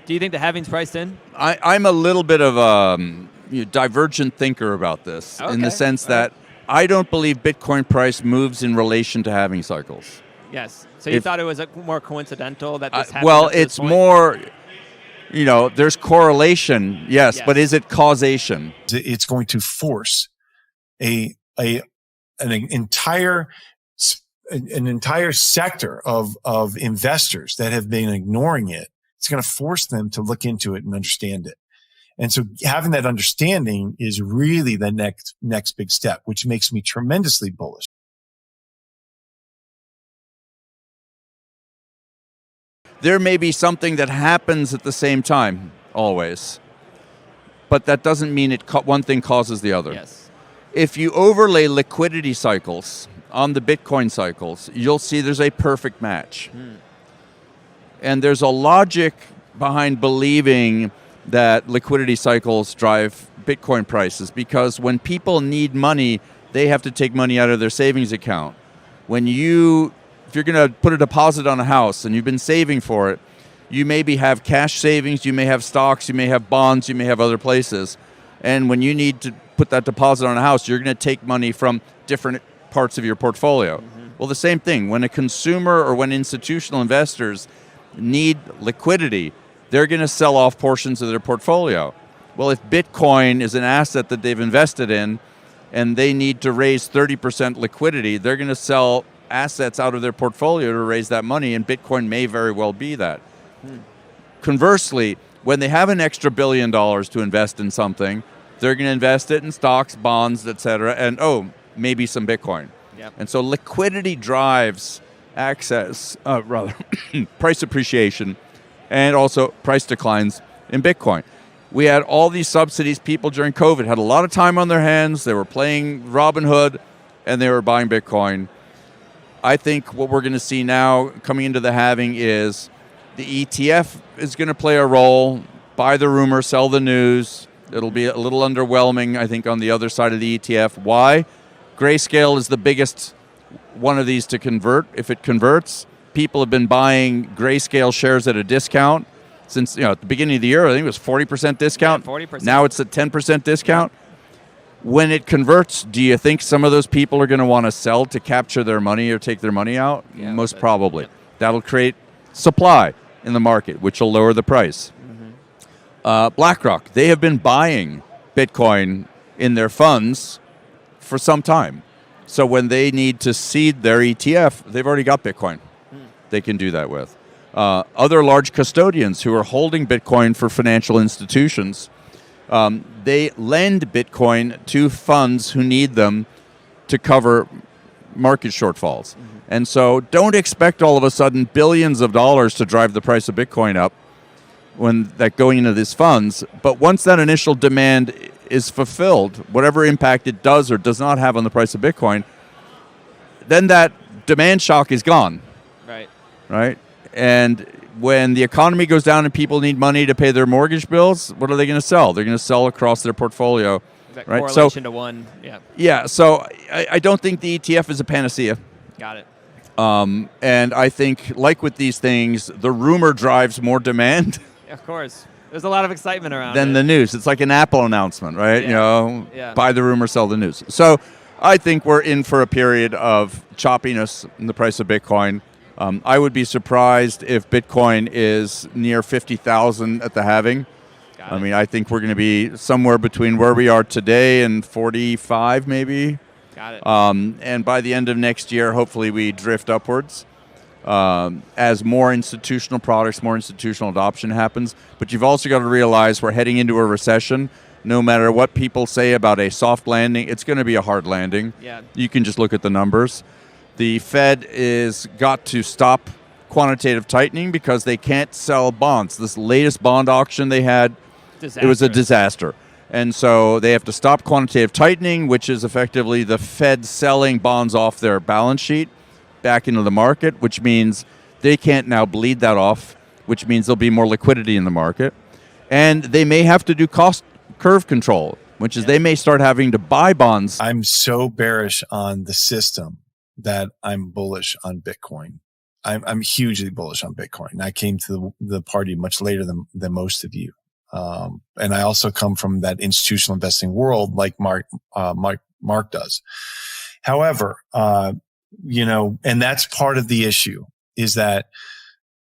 Do you think the halving's priced in? I'm a little bit of a divergent thinker about this, in the sense that I don't believe Bitcoin price moves in relation to halving cycles. Yes. So you thought it was more coincidental that this happened? Well, it's more, there's correlation, yes, but is it causation? It's going to force an entire sector of investors that have been ignoring it. It's going to force them to look into it and understand it. And so having that understanding is really the next big step, which makes me tremendously bullish. There may be something that happens at the same time, always. But that doesn't mean one thing causes the other. Yes. If you overlay liquidity cycles on the Bitcoin cycles, you'll see there's a perfect match. And there's a logic behind believing that liquidity cycles drive Bitcoin prices, because when people need money, they have to take money out of their savings account. If you're going to put a deposit on a house and you've been saving for it, you maybe have cash savings, you may have stocks, you may have bonds, you may have other places. And when you need to put that deposit on a house, you're going to take money from different parts of your portfolio. Well, the same thing. When a consumer or when institutional investors need liquidity, they're going to sell off portions of their portfolio. Well, if Bitcoin is an asset that they've invested in and they need to raise 30% liquidity, they're going to sell assets out of their portfolio to raise that money, and Bitcoin may very well be that. Conversely, when they have an extra $1 billion to invest in something, they're going to invest it in stocks, bonds, etc., and maybe some Bitcoin. Yep. And so liquidity drives price appreciation and also price declines in Bitcoin. We had all these subsidies. People during COVID had a lot of time on their hands. They were playing Robinhood and they were buying Bitcoin. I think what we're going to see now coming into the halving is the ETF is going to play a role. Buy the rumor, sell the news. It'll be a little underwhelming, I think, on the other side of the ETF. Why? Grayscale is the biggest one of these to convert. If it converts, people have been buying Grayscale shares at a discount since at the beginning of the year. I think it was 40% discount. Yeah, 40%. Now it's a 10% discount. When it converts, do you think some of those people are going to want to sell to capture their money or take their money out? Yeah, most probably. That'll create supply in the market, which will lower the price. BlackRock, they have been buying Bitcoin in their funds for some time. So when they need to seed their ETF, they've already got Bitcoin they can do that with. Other large custodians who are holding Bitcoin for financial institutions, they lend Bitcoin to funds who need them to cover market shortfalls. And so don't expect all of a sudden billions of dollars to drive the price of Bitcoin up when that going into these funds. But once that initial demand is fulfilled, whatever impact it does or does not have on the price of Bitcoin, then that demand shock is gone. Right? And when the economy goes down and people need money to pay their mortgage bills, what are they going to sell? They're going to sell across their portfolio. That right? correlation to one, Yeah, so I don't think the ETF is a panacea. Got it. And I think, like with these things, the rumor drives more demand. Of course. There's a lot of excitement around than it. the news. It's like an Apple announcement, right? Yeah. Buy the rumor, sell the news. So I think we're in for a period of choppiness in the price of Bitcoin. I would be surprised if Bitcoin is near 50,000 at the halving. I think we're going to be somewhere between where we are today and 45 maybe. Got it. And by the end of next year, hopefully we drift upwards as more institutional products, more institutional adoption happens. But you've also got to realize we're heading into a recession. No matter what people say about a soft landing, it's going to be a hard landing. Yeah. You can just look at the numbers. The Fed is got to stop quantitative tightening because they can't sell bonds. This latest bond auction they had, it was a disaster. And so they have to stop quantitative tightening, which is effectively the Fed selling bonds off their balance sheet back into the market, which means they can't now bleed that off, which means there'll be more liquidity in the market. And they may have to do cost curve control, which is they may start having to buy bonds. I'm so bearish on the system that I'm bullish on Bitcoin. I'm hugely bullish on Bitcoin. I came to the party much later than most of you. And I also come from that institutional investing world like Mark does. However, and that's part of the issue is that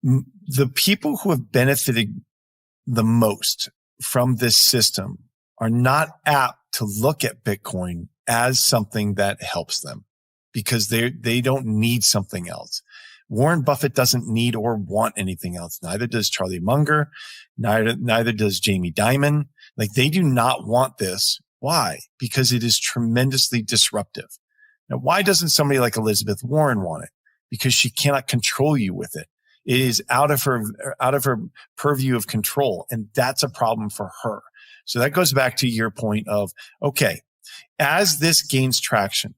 the people who have benefited the most from this system are not apt to look at Bitcoin as something that helps them because they don't need something else. Warren Buffett doesn't need or want anything else. Neither does Charlie Munger. Neither does Jamie Dimon. Like they do not want this. Why? Because it is tremendously disruptive. Now, why doesn't somebody like Elizabeth Warren want it? Because she cannot control you with it. It is out of her purview of control. And that's a problem for her. So that goes back to your point of, okay, as this gains traction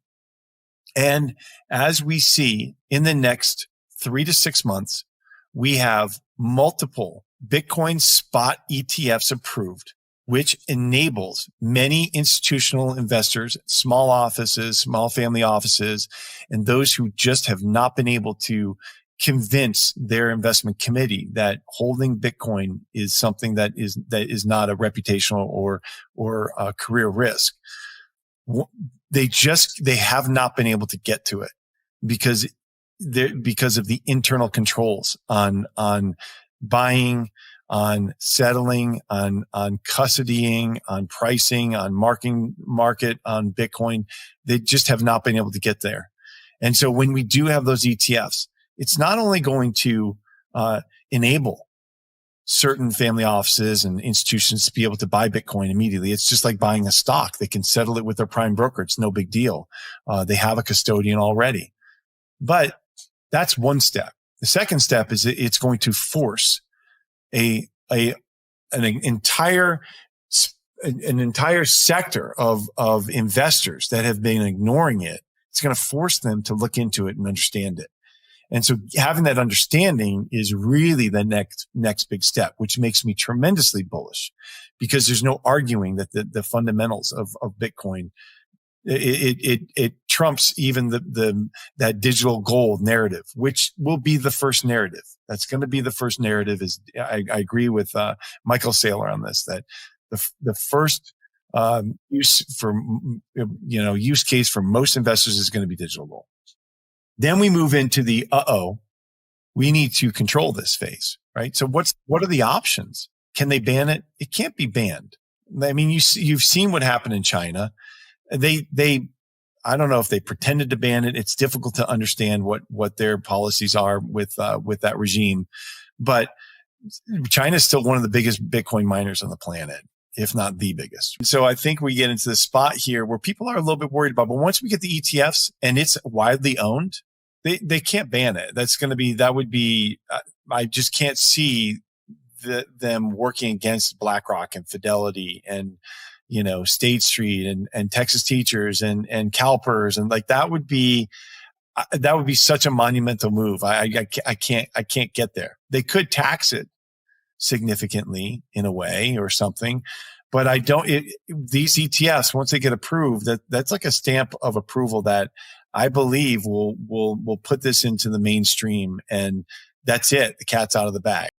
and as we see in the next 3 to 6 months, we have multiple Bitcoin spot ETFs approved, which enables many institutional investors, small offices, small family offices, and those who just have not been able to convince their investment committee that holding Bitcoin is something that is not a reputational or a career risk. They have not been able to get to it because of the internal controls on buying, on settling, on custodying, on pricing, on market, on Bitcoin. They just have not been able to get there. And so when we do have those ETFs, it's not only going to enable certain family offices and institutions to be able to buy Bitcoin immediately. It's just like buying a stock. They can settle it with their prime broker. It's no big deal. They have a custodian already. But that's one step. The second step is it's going to force an entire sector of investors that have been ignoring it. It's going to force them to look into it and understand it. And so having that understanding is really the next big step, which makes me tremendously bullish because there's no arguing that the fundamentals of Bitcoin, it trumps even that digital gold narrative, which will be the first narrative. That's going to be the first narrative. I agree with Michael Saylor on this, that the first use case for most investors is going to be digital gold. Then we move into the we need to control this phase, right? So what are the options? Can they ban it? It can't be banned. I mean, you've seen what happened in China. I don't know if they pretended to ban it. It's difficult to understand what their policies are with that regime, but China is still one of the biggest Bitcoin miners on the planet, if not the biggest. So I think we get into the spot here where people are a little bit worried about, but once we get the ETFs and it's widely owned, they can't ban it. I just can't see them working against BlackRock and Fidelity and, State Street and Texas Teachers and CalPERS. And like, that would be such a monumental move. I can't get there. They could tax it significantly in a way or something, but these ETFs, once they get approved, that's like a stamp of approval that I believe will put this into the mainstream, and that's it. The cat's out of the bag.